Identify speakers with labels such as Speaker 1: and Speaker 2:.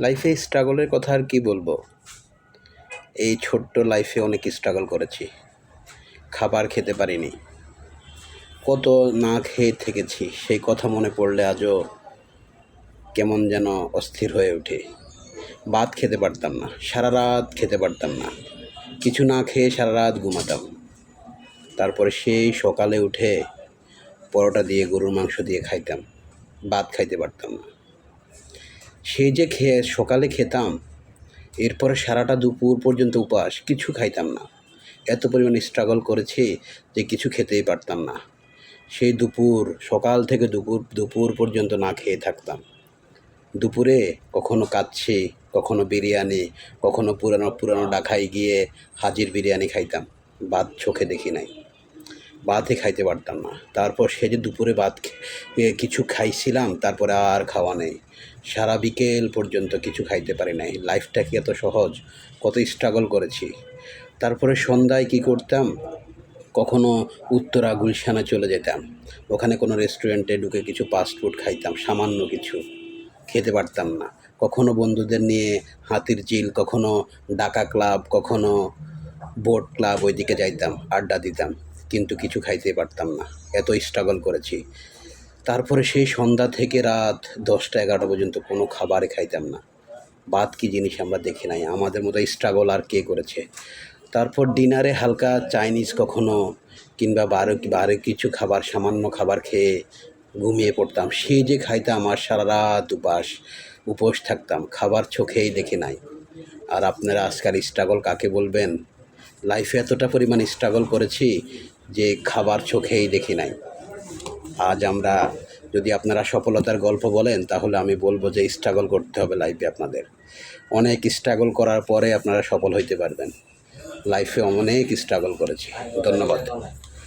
Speaker 1: লাইফে স্ট্রাগলের কথা আর কি বলবো। এই ছোট্ট লাইফে অনেক স্ট্রাগল করেছি। খাবার খেতে পারিনি, কত না খেয়ে থেকেছি, সেই কথা মনে পড়লে আজও কেমন যেন অস্থির হয়ে ওঠে। ভাত খেতে পারতাম না, সারা রাত খেতে পারতাম না, কিছু না খেয়ে সারা রাত ঘুমাতাম। তারপরে সেই সকালে উঠে পরোটা দিয়ে গরুর মাংস দিয়ে খাইতাম, ভাত খাইতে পারতাম না। সেই যে সকালে খেতাম, এরপরে সারাটা দুপুর পর্যন্ত উপবাস, কিছু খাইতাম না। এত পরিমাণে স্ট্রাগল করেছি যে কিছু খেতেই পারতাম না। সেই সকাল থেকে দুপুর পর্যন্ত না খেয়ে থাকতাম। দুপুরে কখনো কাচ্ছি, কখনো বিরিয়ানি, কখনো পুরানো পুরানো ঢাকায় গিয়ে হাজির বিরিয়ানি খাইতাম। ভাত চোখে দেখি নাই, ভাতই খাইতে পারতাম না। তারপর সে যে দুপুরে কিছু খাইছিলাম, তারপরে আর খাওয়া নেই। সারা বিকেল পর্যন্ত কিছু খাইতে পারি নাই। লাইফটা কি এত সহজ? কত স্ট্রাগল করেছি। তারপরে সন্ধ্যায় কি করতাম, কখনো উত্তরা গুলশানে চলে যেতাম। ওখানে কোনো রেস্টুরেন্টে ঢুকে কিছু ফাস্টফুড খাইতাম, সামান্য কিছু। খেতে পারতাম না। কখনো বন্ধুদের নিয়ে হাতির ঝিল, কখনো ডাকা ক্লাব, কখনো বোট ক্লাব, ওইদিকে যাইতাম, আড্ডা দিতাম, কিন্তু কিছু খাইতে পারতাম না। এত স্ট্রাগল করেছি। তারপরে সেই সন্ধ্যা থেকে রাত 10টা 11টা পর্যন্ত কোনো খাবারই খাইতাম না। ভাত কী জিনিস আমরা দেখি নাই। আমাদের মতো স্ট্রাগল আর কে করেছে? তারপর ডিনারে হালকা চাইনিজ কখনো, কিংবা বারে কিছু খাবার, সামান্য খাবার খেয়ে ঘুমিয়ে পড়তাম। সেই যে খাইতাম আর সারা রাত উপোস থাকতাম, খাবার চোখেই দেখি নাই। আর আপনারা আজকাল স্ট্রাগল কাকে বলবেন? লাইফে এতটা পরিমাণ স্ট্রাগল করেছি যে খাবার চোখেই দেখি নাই। আজ আমরা, যদি আপনারা সফলতার গল্প বলেন, তাহলে আমি বলবো যে স্ট্রাগল করতে হবে লাইফে আপনাদের। অনেক স্ট্রাগল করার পরে আপনারা সফল হইতে পারবেন। লাইফে অনেক স্ট্রাগল করেছি। ধন্যবাদ।